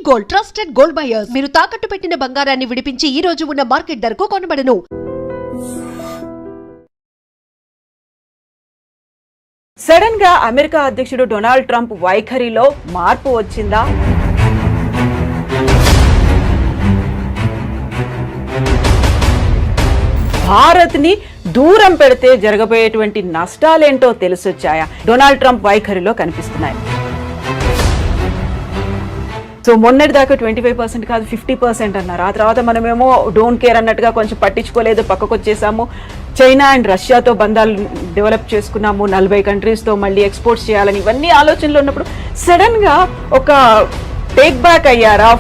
Gold, trusted gold buyers. మీరు తాకట్టు పెట్టిన బంగారాన్ని విడిపించి ఈ రోజు ఉన్న మార్కెట్ ధరకు కొనబడను. సడన్ గా అమెరికా అధ్యక్షుడు డొనాల్డ్ ట్రంప్ వైఖరిలో మార్పు వచ్చిందా? భారత్ ని దూరం పెడితే జరగబోయేటువంటి నష్టాలేంటో తెలిసొచ్చాయా? డొనాల్డ్ ట్రంప్ వైఖరిలో కనిపిస్తున్నాయి. సో మొన్నటి దాకా 25% కాదు 50% అన్నారు. ఆ తర్వాత మనమేమో డోంట్ కేర్ అన్నట్టుగా కొంచెం పట్టించుకోలేదు, పక్కకు వచ్చేసాము. చైనా అండ్ రష్యాతో బంధాలు డెవలప్ చేసుకున్నాము, 40 కంట్రీస్తో మళ్ళీ ఎక్స్పోర్ట్స్ చేయాలని ఇవన్నీ ఆలోచనలు ఉన్నప్పుడు సడన్గా ఒక టేక్ బ్యాక్ అయ్యారా?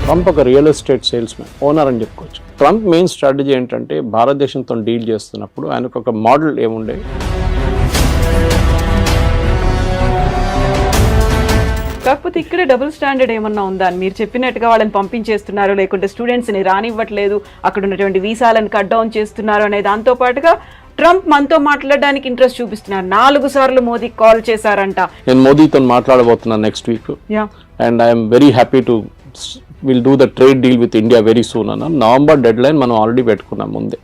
ట్రంప్ ఒక రియల్ ఎస్టేట్ సేల్స్మెన్, ఓనర్ అని చెప్పుకోవచ్చు. ట్రంప్ మెయిన్ స్ట్రాటజీ ఏంటంటే భారతదేశంతో డీల్ చేస్తున్నప్పుడు ఆయనకు ఒక మోడల్ ఏముండే, కాకపోతే ఇక్కడ డబుల్ స్టాండర్డ్ ఏమన్నా ఉందా అని మీరు చెప్పినట్టుగా వాళ్ళని పంపించేస్తున్నారు, లేకుంటే స్టూడెంట్స్ని రానివ్వట్లేదు, అక్కడ ఉన్నటువంటి వీసాలను కట్ డౌన్ చేస్తున్నారు అనే దాంతో పాటుగా ట్రంప్ మనతో మాట్లాడడానికి ఇంట్రెస్ట్ చూపిస్తున్నారు. 4 సార్లు మోదీ కాల్ చేశారంట. నేను మోదీతో మాట్లాడబోతున్నాను next week and I'm very happy to will do the trade deal with India very soon అన్న. నవంబర్ డెడ్ లైన్ మనం ఆల్రెడీ పెట్టుకున్నాం ముందే.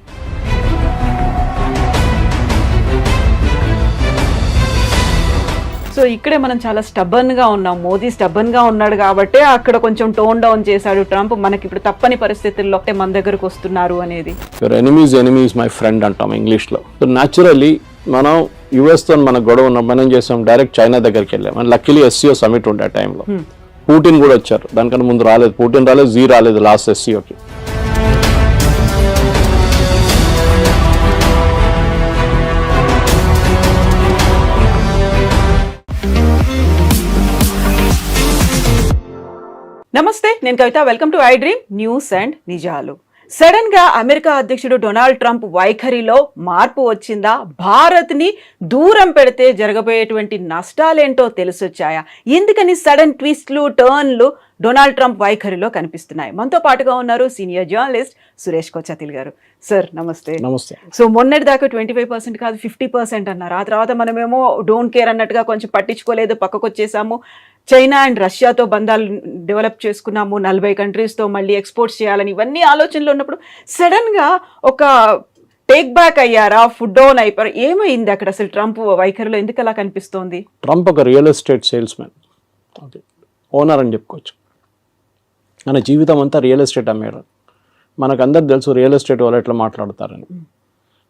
సో ఇక్కడే మనం చాలా స్టబ్బన్ గా ఉన్నాం. మోదీ స్టబ్బన్ గా ఉన్నాడు కాబట్టి అక్కడ కొంచెం టోన్ డౌన్ చేశాడు ట్రంప్. మనకి ఇప్పుడు తప్పని పరిస్థితుల్లో మన దగ్గరకు వస్తున్నారు అనేది. యువర్ ఎనిమీస్ మై ఫ్రెండ్ అంటాం ఇంగ్లీష్ లో. సో న్యాచురల్లీ మనం యుఎస్ తో మన గొడవ ఉన్నాం, మనం చేసాం డైరెక్ట్ చైనా దగ్గరికి వెళ్ళాం. అండ్ లక్కీలీ ఎస్సీఓ సమిట్ ఉండే ఆ టైంలో పుటిన్ కూడా వచ్చారు. దానికన్నా ముందు రాలేదు, పుటిన్ రాలేదు, జీ రాలేదు లాస్ట్ ఎస్సీఓకి. నమస్తే, నేను Kavitha. Welcome to I Dream News and నిజాలు. సడన్ గా అమెరికా అధ్యక్షుడు డొనాల్డ్ ట్రంప్ వైఖరిలో మార్పు వచ్చిందా? భారత్ ని దూరం పెడితే జరగబోయేటువంటి నష్టాలేంటో తెలిసొచ్చాయా? ఎందుకని సడన్ ట్విస్ట్లు, టర్న్లు డొనాల్డ్ ట్రంప్ వైఖరిలో కనిపిస్తున్నాయి? మనతో పాటుగా ఉన్నారు సీనియర్ జర్నలిస్ట్ సురేష్ కొచ్చాతిల్ గారు. సార్ నమస్తే. నమస్తే. సో మొన్నటి దాకా 25% కాదు 50% అన్నారు. ఆ తర్వాత మనమేమో డోంట్ కేర్ అన్నట్టుగా కొంచెం పట్టించుకోలేదు, పక్కకు వచ్చేసాము. చైనా అండ్ రష్యాతో బంధాలు డెవలప్ చేసుకున్నాము, 40 కంట్రీస్తో మళ్ళీ ఎక్స్పోర్ట్స్ చేయాలని ఇవన్నీ ఆలోచనలు ఉన్నప్పుడు సడన్గా ఒక టేక్ బ్యాక్ అయ్యారా? ఫుడ్ డౌన్ అయిపోయారు? ఏమైంది అక్కడ అసలు ట్రంప్ వైఖరిలో? ఎందుకు అలా కనిపిస్తోంది? ట్రంప్ ఒక రియల్ ఎస్టేట్ సేల్స్మెన్, ఓనర్ అని చెప్పుకోవచ్చు. మన జీవితం అంతా రియల్ ఎస్టేట్ అమ్మేయడం. మనకు అందరు తెలుసు రియల్ ఎస్టేట్ వాళ్ళు ఎట్లా మాట్లాడతారని.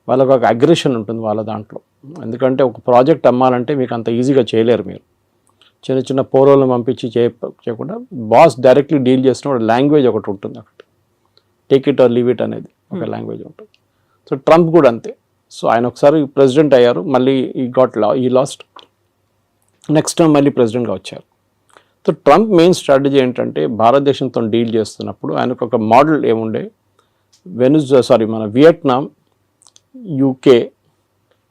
వాళ్ళకు ఒక అగ్రెషన్ ఉంటుంది వాళ్ళ దాంట్లో. ఎందుకంటే ఒక ప్రాజెక్ట్ అమ్మాలంటే మీకు అంత ఈజీగా చేయలేరు. మీరు చిన్న చిన్న పోరోలను పంపించి చేయకుండా బాస్ డైరెక్ట్లీ డీల్ చేసిన లాంగ్వేజ్ ఒకటి ఉంటుంది. ఒకటి take it or leave it అనేది ఒక లాంగ్వేజ్ ఉంటుంది. సో ట్రంప్ కూడా అంతే. సో ఆయన ఒకసారి ప్రెసిడెంట్ అయ్యారు, మళ్ళీ ఈ లాస్ట్ నెక్స్ట్ టైం మళ్ళీ ప్రెసిడెంట్గా వచ్చారు. సో ట్రంప్ మెయిన్ స్ట్రాటజీ ఏంటంటే భారతదేశంతో డీల్ చేస్తున్నప్పుడు ఆయనకు ఒక మోడల్ ఏముండే, మన వియట్నాం, యూకే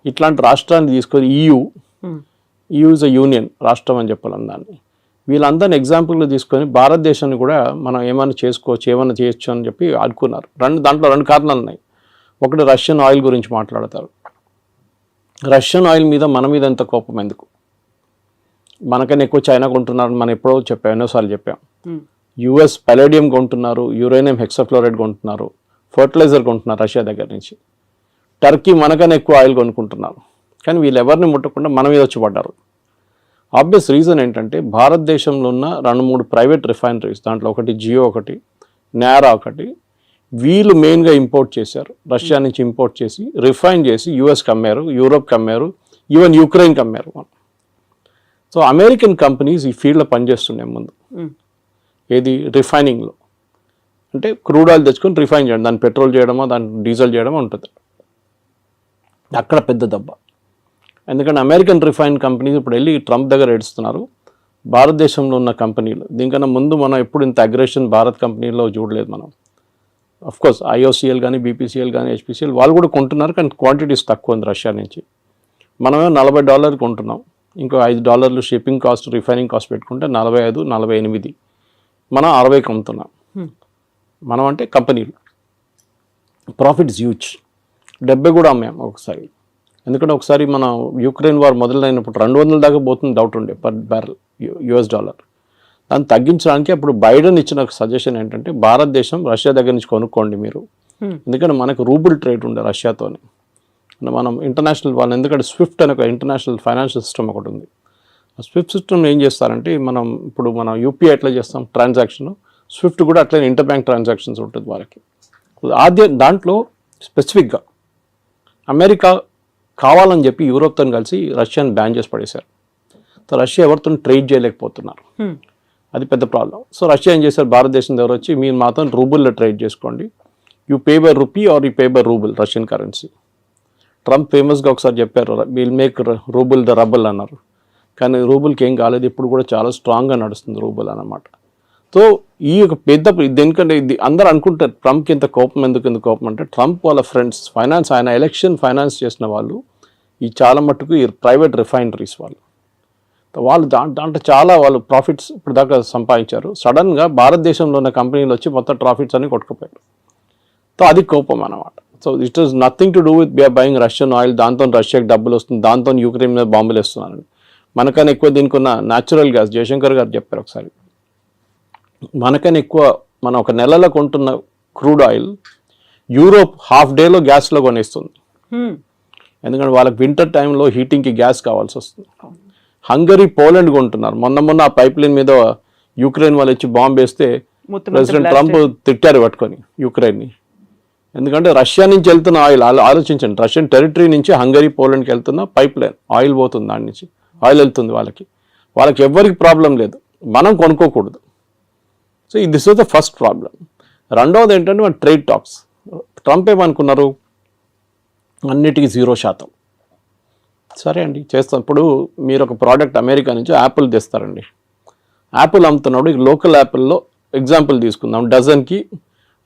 ఇట్లాంటి రాష్ట్రాన్ని తీసుకొని EU ఇస్ అ యూనియన్ రాష్ట్రం అని చెప్పాలి దాన్ని. వీళ్ళందరినీ ఎగ్జాంపుల్గా తీసుకొని భారతదేశాన్ని కూడా మనం ఏమైనా చేసుకోవచ్చు, ఏమైనా చేయొచ్చు అని చెప్పి అనుకున్నారు. దాంట్లో 2 కారణాలు ఉన్నాయి. ఒకటి రష్యన్ ఆయిల్ గురించి మాట్లాడతారు. రష్యన్ ఆయిల్ మీద మన మీద ఎంత కోపం ఎందుకు? మనకన్నా ఎక్కువ చైనా కొంటున్నారు. మనం ఎన్నోసార్లు చెప్పాం. US పలేడియం కొంటున్నారు, యురేనియం హెక్సాఫ్లోరైడ్ కొంటున్నారు, ఫర్టిలైజర్ కొంటున్నారు రష్యా దగ్గర నుంచి. టర్కీ మనకన్నా ఎక్కువ ఆయిల్ కొనుక్కుంటున్నారు. కానీ వీళ్ళు ఎవరిని ముట్టకుండా మన మీద వచ్చి పడ్డారు. ఆబ్వియస్ రీజన్ ఏంటంటే భారతదేశంలో ఉన్న 2-3 ప్రైవేట్ రిఫైనరీస్, దాంట్లో ఒకటి జియో, ఒకటి నారా, ఒకటి వీళ్ళు మెయిన్గా ఇంపోర్ట్ చేశారు. రష్యా నుంచి ఇంపోర్ట్ చేసి రిఫైన్ చేసి యూఎస్కి అమ్మారు, యూరోప్కి అమ్మారు, ఈవెన్ యుక్రెయిన్కి అమ్మారు. సో అమెరికన్ కంపెనీస్ ఈ ఫీల్డ్లో పనిచేస్తుండే ముందు. ఏది రిఫైనింగ్లో అంటే క్రూడ్ ఆయిల్ తెచ్చుకొని రిఫైన్ చేయడం, దాన్ని పెట్రోల్ చేయడమో దాన్ని డీజిల్ చేయడమో ఉంటుంది. అక్కడ పెద్ద దెబ్బ. ఎందుకంటే అమెరికన్ రిఫైన్ కంపెనీస్ ఇప్పుడు వెళ్ళి ట్రంప్ దగ్గర ఏడుస్తున్నారు. భారతదేశంలో ఉన్న కంపెనీలు దీనికన్నా ముందు మనం ఎప్పుడు ఇంత అగ్రెషన్ భారత్ కంపెనీలో చూడలేదు మనం. అఫ్కోర్స్ IOCL కానీ, BPCL కానీ, HPCL వాళ్ళు కూడా కొంటున్నారు, కానీ క్వాంటిటీస్ తక్కువ ఉంది రష్యా నుంచి. మనమే $40 కొంటున్నాం, ఇంకో $5 షిప్పింగ్ కాస్ట్, రిఫైనింగ్ కాస్ట్ పెట్టుకుంటే 45, 48 మనం 60కి అమ్ముతున్నాం. మనం అంటే కంపెనీలు ప్రాఫిట్స్ హ్యూజ్. 70 కూడా అమ్మాం ఒకసారి. ఎందుకంటే ఒకసారి మన యుక్రెయిన్ వార్ మొదలైనప్పుడు 200 దాకా పోతుంది డౌట్ ఉండే పర్ బ్యారల్ $US. దాన్ని తగ్గించడానికి అప్పుడు బైడెన్ ఇచ్చిన సజెషన్ ఏంటంటే భారతదేశం రష్యా దగ్గర నుంచి కొనుక్కోండి మీరు, ఎందుకంటే మనకు రూబుల్ ట్రేడ్ ఉండే రష్యాతోని. మనం ఇంటర్నేషనల్ వాళ్ళు, ఎందుకంటే స్విఫ్ట్ అనే ఒక ఇంటర్నేషనల్ ఫైనాన్షియల్ సిస్టమ్ ఒకటి ఉంది. ఆ స్విఫ్ట్ సిస్టమ్ ఏం చేస్తారంటే మనం యూపీఐ ఎట్లా చేస్తాం ట్రాన్సాక్షన్, స్విఫ్ట్ కూడా అట్లనే ఇంటర్ బ్యాంక్ ట్రాన్సాక్షన్స్ ఉంటుంది వాళ్ళకి. దాంట్లో స్పెసిఫిక్గా అమెరికా కావాలని చెప్పి యూరోప్తో కలిసి రష్యాని బ్యాన్ చేసి పడేశారు. సో రష్యా ఎవరితో ట్రేడ్ చేయలేకపోతున్నారు, అది పెద్ద ప్రాబ్లం. సో రష్యా ఏం చేశారు, భారతదేశం దగ్గర వచ్చి మీరు మాత్రం రూబుల్లో ట్రేడ్ చేసుకోండి, you pay by rupee are you pay by rouble Russian currency. Trump ఫేమస్గా ఒకసారి చెప్పారు will make rouble the rubble అన్నారు, కానీ రూబుల్కి ఏం కాలేదు, ఇప్పుడు కూడా చాలా స్ట్రాంగ్గా నడుస్తుంది రూబుల్ అన్నమాట. సో ఈ యొక్క పెద్ద దేనికంటే ఇది అందరూ అనుకుంటారు ట్రంప్కి ఇంత కోపం ఎందుకు కోపం అంటే, ట్రంప్ వాళ్ళ ఫ్రెండ్స్ ఆయన ఎలక్షన్ ఫైనాన్స్ చేసిన వాళ్ళు ఈ చాలా మట్టుకు ఈ ప్రైవేట్ రిఫైనరీస్ వాళ్ళు దాంట్లో చాలా వాళ్ళు ప్రాఫిట్స్ ఇప్పుడు దాకా సంపాదించారు. సడన్గా భారతదేశంలో ఉన్న కంపెనీలు వచ్చి మొత్తం ప్రాఫిట్స్ అన్ని కొట్టుకుపోయారు. సో అది కోపం అన్నమాట. So it is nothing to do with buying Russian oil, దాంతో రష్యాకి డబ్బులు వస్తుంది, దాంతో యుక్రెయిన్ మీద బాంబులు వేస్తున్నారని. మనకన్నా ఎక్కువ దీనికి ఉన్న న్యాచురల్ గ్యాస్, జయశంకర్ గారు చెప్పారు ఒకసారి, మనకన్నా ఎక్కువ మనం ఒక నెలలో కొంటున్న క్రూడ్ ఆయిల్ యూరోప్ హాఫ్ డేలో గ్యాస్లో కొనేస్తుంది. ఎందుకంటే వాళ్ళకి వింటర్ టైంలో హీటింగ్కి గ్యాస్ కావాల్సి వస్తుంది. హంగరీ, పోలాండ్ కొంటున్నారు. మొన్న ఆ పైప్ లైన్ మీద యుక్రెయిన్ వాళ్ళు వచ్చి బాంబు వేస్తే ప్రెసిడెంట్ ట్రంప్ తిట్టారు పట్టుకొని యుక్రెయిన్ని. ఎందుకంటే రష్యా నుంచి వెళ్తున్న ఆయిల్ ఆలోచించండి, రష్యన్ టెరిటరీ నుంచి హంగరీ, పోలాండ్కి వెళ్తున్న పైప్ లైన్ ఆయిల్ పోతుంది, దాని నుంచి ఆయిల్ వెళ్తుంది వాళ్ళకి ఎవ్వరికి ప్రాబ్లం లేదు, మనం కొనుక్కోకూడదు. So this was the first problem. రెండవది ఏంటంటే మన ట్రేడ్ టాక్స్. ట్రంప్ ఏమనుకున్నారు, అన్నిటికీ 0%. సరే అండి చేస్తాం. ఇప్పుడు మీరు ఒక ప్రోడక్ట్ అమెరికా నుంచి యాపిల్ తెస్తారండి, యాపిల్ అమ్ముతున్నాడు, లోకల్ యాపిల్లో ఎగ్జాంపుల్ తీసుకుందాం, డజన్కి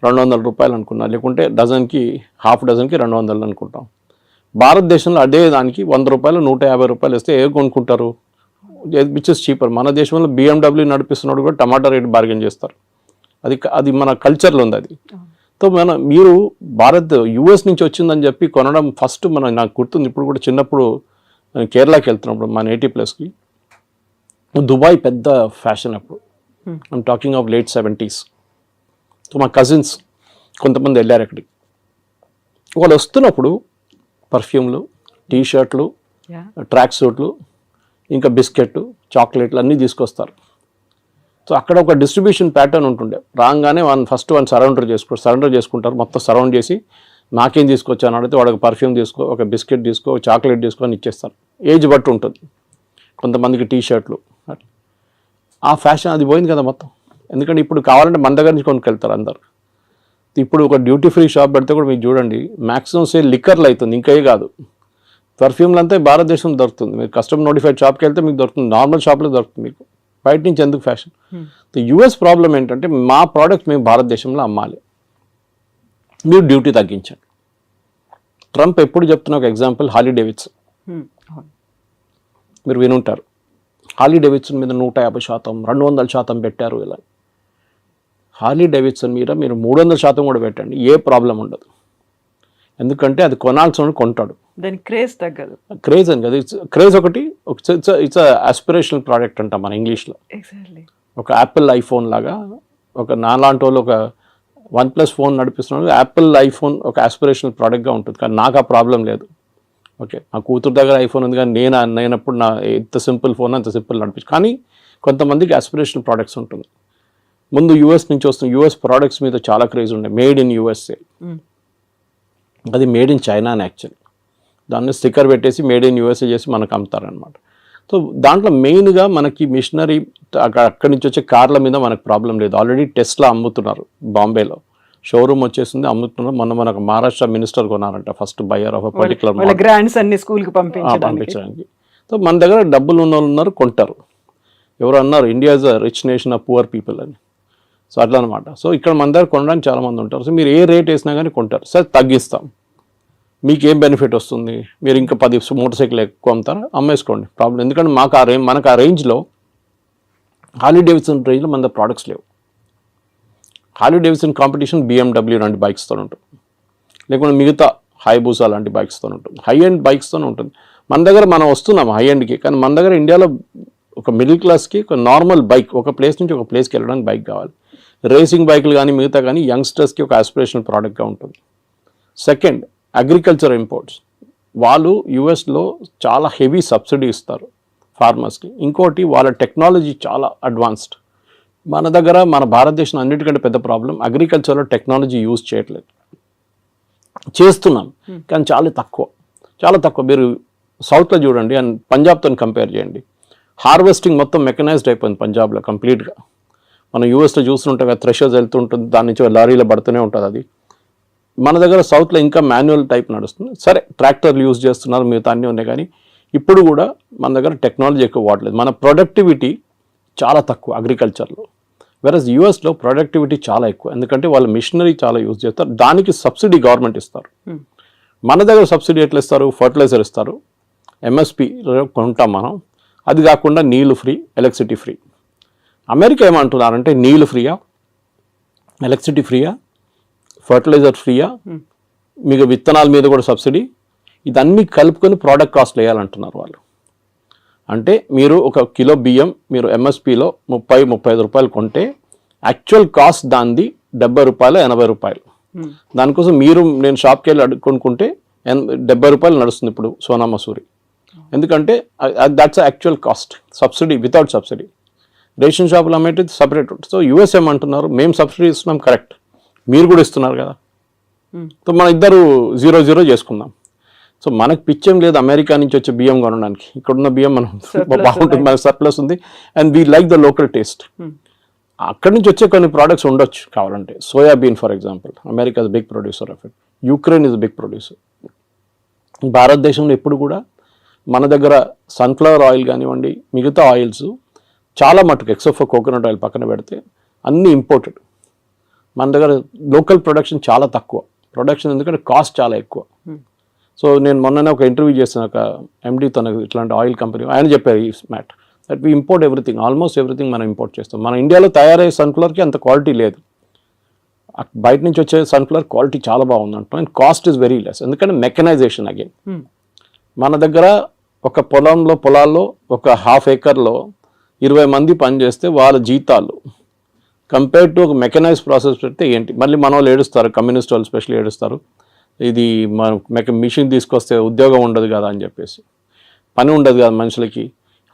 $200 అనుకున్నాం, లేకుంటే డజన్కి హాఫ్ డజన్కి 200 అనుకుంటాం. భారతదేశంలో అదే దానికి $100, $150 ఇస్తే ఏ కొనుక్కుంటారు, విచ్ ఇస్ చీపర్. మన దేశంలో BMW నడిపిస్తున్నాడు కూడా టమాటా రేట్ బార్గెన్ చేస్తారు, అది మన కల్చర్లో ఉంది అది. సో మీరు US నుంచి వచ్చిందని చెప్పి కొనడం ఫస్ట్ నాకు గుర్తుంది, ఇప్పుడు కూడా చిన్నప్పుడు కేరళకి వెళ్తున్నప్పుడు మా నేటివ్ ప్లేస్కి దుబాయ్ పెద్ద ఫ్యాషన్ అప్పుడు, I'm talking of late 70s. So మా కజిన్స్ కొంతమంది వెళ్ళారు అక్కడికి. వాళ్ళు వస్తున్నప్పుడు పర్ఫ్యూమ్లు, టీషర్ట్లు, ట్రాక్ సూట్లు, ఇంకా బిస్కెట్, చాక్లెట్లు అన్నీ తీసుకొస్తారు. సో అక్కడ ఒక డిస్ట్రిబ్యూషన్ ప్యాటర్న్ ఉంటుండే, రాగానే ఫస్ట్ సరౌండర్ చేసుకుంటారు, మొత్తం సరౌండ్ చేసి నాకేం తీసుకొచ్చాను అడిగితే వాడు ఒక పర్ఫ్యూమ్ తీసుకో, ఒక బిస్కెట్ తీసుకో, ఒక చాక్లెట్ తీసుకో అని ఇచ్చేస్తారు. ఏజ్ బట్టి ఉంటుంది, కొంతమందికి టీషర్ట్లు. ఆ ఫ్యాషన్ అది పోయింది కదా మొత్తం. ఎందుకంటే ఇప్పుడు కావాలంటే మన దగ్గర నుంచి కొనుక్కెళ్తారు అందరు. ఇప్పుడు ఒక డ్యూటీ ఫ్రీ షాప్ పెడితే కూడా మీకు చూడండి మ్యాక్సిమం సేల్ లిక్కర్లు అవుతుంది, ఇంకే కాదు. పర్ఫ్యూమ్లు అంతా భారతదేశంలో దొరుకుతుంది, మీరు కస్టమ్ నోటిఫైడ్ షాప్కి వెళ్తే మీకు దొరుకుతుంది, నార్మల్ షాప్లో దొరుకుతుంది, మీకు బయట నుంచి ఎందుకు ఫ్యాషన్. యుఎస్ ప్రాబ్లం ఏంటంటే మా ప్రోడక్ట్ మేము భారతదేశంలో అమ్మాలి, మీరు డ్యూటీ తగ్గించండి. ట్రంప్ ఎప్పుడు చెప్తున్న ఒక ఎగ్జాంపుల్ హార్లీ డేవిడ్సన్, మీరు వినుంటారు. హార్లీ డేవిడ్సన్ మీద 150%, 200% పెట్టారు. ఇలా హార్లీ డేవిడ్సన్ మీద మీరు 300% కూడా పెట్టండి, ఏ ప్రాబ్లం ఉండదు. ఎందుకంటే అది కొనాల్సిన కొంటాడు, దాని క్రేజ్ తగ్గదు. క్రేజ్ అని కదా, క్రేజ్ ఒకటి, ఇట్స్ ఆస్పిరేషనల్ ప్రోడక్ట్ అంటాం మన ఇంగ్లీష్లో. ఒక యాపిల్ ఐఫోన్ లాగా, ఒక నాలాంటి వాళ్ళు ఒక OnePlus ఫోన్ నడిపిస్తున్నాడు, యాపిల్ ఐఫోన్ ఒక ఆస్పిరేషనల్ ప్రోడక్ట్గా ఉంటుంది. కానీ నాకు ఆ ప్రాబ్లం లేదు. ఓకే, నా కూతురు దగ్గర ఐఫోన్ ఉంది, కానీ నేనప్పుడు నా ఎంత సింపుల్ ఫోన్ అంత సింపుల్ నడిపించు. కానీ కొంతమందికి ఆస్పిరేషనల్ ప్రోడక్ట్స్ ఉంటుంది. ముందు యూఎస్ నుంచి వస్తున్న యూఎస్ ప్రోడక్ట్స్ మీద చాలా క్రేజ్ ఉండే, మేడ్ ఇన్ యూఎస్ఏ. అది మేడ్ ఇన్ చైనా అని యాక్చువల్లీ, దాన్ని స్టిక్కర్ పెట్టేసి మేడ్ ఇన్ యూఎస్ఏ చేసి మనకు అమ్ముతారనమాట. సో దాంట్లో మెయిన్గా మనకి మిషనరీ అక్కడి నుంచి వచ్చే కార్ల మీద మనకు ప్రాబ్లం లేదు. ఆల్రెడీ టెస్లా అమ్ముతున్నారు, బాంబేలో షోరూమ్ వచ్చేసింది, అమ్ముతున్నారు. మనకు మహారాష్ట్ర మినిస్టర్ కొన్నారంట first buyer of particular brands అన్ని స్కూల్కి పంపించడానికి. సో మన దగ్గర డబ్బులు ఉన్న వాళ్ళు ఉన్నారు, కొంటారు. ఎవరు అన్నారు India is a rich nation of poor people అని. సో అట్లా అనమాట. సో ఇక్కడ మన దగ్గర కొనడానికి చాలామంది ఉంటారు. సో మీరు ఏ రేట్ వేసినా కానీ కొంటారు. సరే తగ్గిస్తాం, మీకు ఏం బెనిఫిట్ వస్తుంది, మీరు ఇంకా 10 మోటార్ సైకిల్ ఎక్కువ అమ్ముతారా, అమ్మేసుకోండి, ప్రాబ్లం. ఎందుకంటే మనకు ఆ రేంజ్లో హార్లీ డేవిడ్సన్ రేంజ్లో మన ప్రోడక్ట్స్ లేవు. హార్లీ డేవిడ్సన్ కాంపిటీషన్ BMW 2 బైక్స్తో ఉంటుంది, లేకుంటే మిగతా హైబూసా లాంటి బైక్స్తో ఉంటుంది, హై ఎండ్ బైక్స్తో ఉంటుంది. మన దగ్గర మనం వస్తున్నాం హై ఎండ్కి, కానీ మన దగ్గర ఇండియాలో ఒక మిడిల్ క్లాస్కి ఒక నార్మల్ బైక్ ఒక ప్లేస్ నుంచి ఒక ప్లేస్కి వెళ్ళడానికి బైక్ కావాలి. రేసింగ్ బైకులు కానీ మిగతా కానీ యంగ్స్టర్స్కి ఒక ఆస్పిరేషనల్ ప్రోడక్ట్గా ఉంటుంది. Second, agriculture imports. వాళ్ళు యుఎస్లో చాలా హెవీ సబ్సిడీ ఇస్తారు ఫార్మర్స్కి. ఇంకోటి వాళ్ళ టెక్నాలజీ చాలా అడ్వాన్స్డ్. మన దగ్గర మన భారతదేశం అన్నిటికంటే పెద్ద ప్రాబ్లం అగ్రికల్చర్లో టెక్నాలజీ యూజ్ చేయట్లేదు. చేస్తున్నాం కానీ చాలా తక్కువ. మీరు సౌత్లో చూడండి అండ్ పంజాబ్తో కంపేర్ చేయండి. హార్వెస్టింగ్ మొత్తం మెకనైజ్డ్ అయిపోయింది పంజాబ్లో కంప్లీట్గా. మనం యూఎస్లో చూస్తుంటే థ్రెషర్స్ వెళ్తుంటుంది, దాని నుంచి లారీలో పడుతూనే ఉంటుంది. అది మన దగ్గర సౌత్లో ఇంకా మాన్యువల్ టైప్ నడుస్తుంది. సరే ట్రాక్టర్లు యూజ్ చేస్తున్నారు, మిగతా అన్నీ ఉన్నాయి, కానీ ఇప్పుడు కూడా మన దగ్గర టెక్నాలజీ ఎక్కువ వాడలేదు. మన ప్రొడక్టివిటీ చాలా తక్కువ అగ్రికల్చర్లో. వెరస్ యూఎస్లో ప్రొడక్టివిటీ చాలా ఎక్కువ, ఎందుకంటే వాళ్ళు మిషనరీ చాలా యూజ్ చేస్తారు, దానికి సబ్సిడీ గవర్నమెంట్ ఇస్తారు. మన దగ్గర సబ్సిడీ ఎట్లా ఇస్తారు? ఫర్టిలైజర్ ఇస్తారు, ఎంఎస్పి కొంటాం మనం, అది కాకుండా నీళ్ళు ఫ్రీ, ఎలక్ట్రిసిటీ ఫ్రీ. అమెరికా ఏమంటున్నారంటే నీళ్ళు ఫ్రీయా, ఎలక్ట్రిసిటీ ఫ్రీయా, ఫర్టిలైజర్ ఫ్రీయా, మీకు విత్తనాల మీద కూడా సబ్సిడీ, ఇదన్నీ కలుపుకొని ప్రోడక్ట్ కాస్ట్ వేయాలంటున్నారు వాళ్ళు. అంటే మీరు ఒక కిలో బియ్యం మీరు ఎంఎస్పిలో 30-35 రూపాయలు కొంటే యాక్చువల్ కాస్ట్ దానిది 70 రూపాయలు 80 రూపాయలు. దానికోసం నేను షాప్కి వెళ్ళి కొనుక్కుంటే 70 రూపాయలు నడుస్తుంది ఇప్పుడు సోనా మసూరి, ఎందుకంటే that's actual cost, subsidy without subsidy. Ration షాపులు అమ్మేది సపరేట్. సో యూఎస్ ఏమంటున్నారు, మేము సబ్సిడీ ఇస్తున్నాం, కరెక్ట్, మీరు కూడా ఇస్తున్నారు కదా, సో మన ఇద్దరు 0-0 చేసుకుందాం. సో మనకు పిచ్చేం లేదు అమెరికా నుంచి వచ్చే బియ్యం కొనడానికి, ఇక్కడున్న బియ్యం మనం బాగుంటుంది, మన సర్ప్లస్ ఉంది, and we like the local taste. అక్కడి నుంచి వచ్చే కొన్ని ప్రోడక్ట్స్ ఉండొచ్చు కావాలంటే. Soybean for example, America is big producer of it, Ukraine is big producer. భారతదేశంలో ఎప్పుడు కూడా మన దగ్గర సన్ఫ్లవర్ ఆయిల్ కానివ్వండి, మిగతా ఆయిల్స్ చాలా మటుకు ఎక్సెప్ట్ ఫర్ కోకోనట్ ఆయిల్ పక్కన పెడితే అన్నీ ఇంపోర్టెడ్. మన దగ్గర లోకల్ ప్రొడక్షన్ చాలా తక్కువ, ప్రొడక్షన్ ఎందుకంటే కాస్ట్ చాలా ఎక్కువ. సో నేను మొన్ననే ఒక ఇంటర్వ్యూ చేసిన ఒక ఎండీతో, ఇట్లాంటి ఆయిల్ కంపెనీ, ఆయన చెప్పారు ఈ మ్యాట్ that we import everything, almost everything మనం ఇంపోర్ట్ చేస్తాం. మన ఇండియాలో తయారయ్యే సన్ఫ్లవర్కి అంత క్వాలిటీ లేదు, బయట నుంచి వచ్చే సన్ఫ్లవర్ క్వాలిటీ చాలా బాగుంది అంటాం, and cost is very less, ఎందుకంటే మెకనైజేషన్ అగైన్. మన దగ్గర ఒక పొలాల్లో ఒక హాఫ్ ఏకర్లో 20 మంది పనిచేస్తే వాళ్ళ జీతాలు కంపేర్ టు ఒక మెకనైజ్ ప్రాసెస్ పెడితే ఏంటి, మళ్ళీ మన వాళ్ళు ఏడుస్తారు, కమ్యూనిస్ట్ వాళ్ళు స్పెషల్లీ ఏడుస్తారు, ఇది మిషన్ తీసుకొస్తే ఉద్యోగం ఉండదు కదా అని చెప్పేసి. పని ఉండదు కదా మనుషులకి,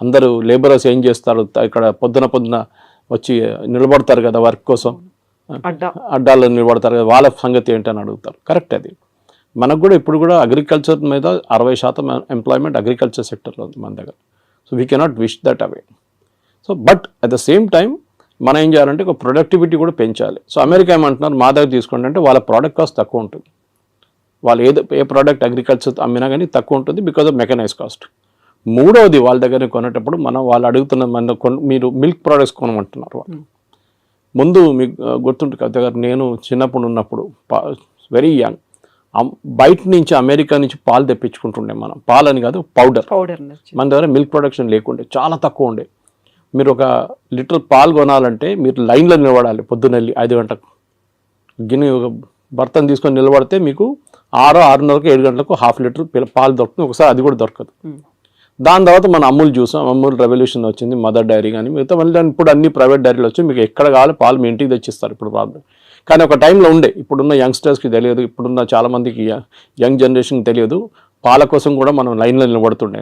అందరూ లేబరర్స్ ఏం చేస్తారు, ఇక్కడ పొద్దున వచ్చి నిలబడతారు కదా వర్క్ కోసం, అడ్డాల్లో నిలబడతారు కదా, వాళ్ళ సంగతి ఏంటని అడుగుతారు. కరెక్ట్, అది మనకు కూడా ఇప్పుడు కూడా అగ్రికల్చర్ మీద 60% ఎంప్లాయ్మెంట్ అగ్రికల్చర్ సెక్టర్లో ఉంది మన దగ్గర. So we cannot wish that away. So but at the same time మనం ఏం చేయాలంటే ఒక ప్రొడక్టివిటీ కూడా పెంచాలి. సో అమెరికా ఏమంటున్నారు, మా దగ్గర తీసుకోండి అంటే వాళ్ళ ప్రోడక్ట్ కాస్ట్ తక్కువ ఉంటుంది, వాళ్ళు ఏ ప్రోడక్ట్ అగ్రికల్చర్ అమ్మినా కానీ తక్కువ ఉంటుంది బికాజ్ ఆఫ్ మెకనైజ్ కాస్ట్. మూడవది వాళ్ళ దగ్గర కొనేటప్పుడు వాళ్ళు అడుగుతున్న మీరు మిల్క్ ప్రోడక్ట్స్ కొనమంటున్నారు వాళ్ళు. ముందు మీకు గుర్తుంటుంది కవిత గారు, నేను చిన్నప్పుడు ఉన్నప్పుడు వెరీ యంగ్, బయట నుంచి అమెరికా నుంచి పాలు తెప్పించుకుంటుండే మనం, పాలని కాదు పౌడర్. మన దగ్గర మిల్క్ ప్రొడక్షన్ లేకుండే, చాలా తక్కువ ఉండే. మీరు ఒక లీటర్ పాలు కొనాలంటే మీరు లైన్లో నిలబడాలి, పొద్దున్నెళ్ళి 5 గంటలకు గిన్నె ఒక బర్తన్ తీసుకొని నిలబడితే మీకు 6:30కు 7 గంటలకు హాఫ్ లీటర్ పాలు దొరుకుతుంది, ఒకసారి అది కూడా దొరకదు. దాని తర్వాత మనం అమూల్ చూసాం, అమూల్ రెవల్యూషన్ వచ్చింది, మదర్ డైరీ కానీ మిగతా మళ్ళీ ఇప్పుడు అన్ని ప్రైవేట్ డైరీలు వచ్చి మీకు ఎక్కడ కావాలి పాలు మీ ఇంటికి తెచ్చిస్తారు ఇప్పుడు ప్రాబ్లం. కానీ ఒక టైంలో ఉండే, ఇప్పుడున్న యంగ్స్టర్స్కి తెలియదు, ఇప్పుడున్న చాలామందికి యంగ్ జనరేషన్కి తెలియదు, పాల కోసం కూడా మనం లైన్లో నిలబడుతుండే.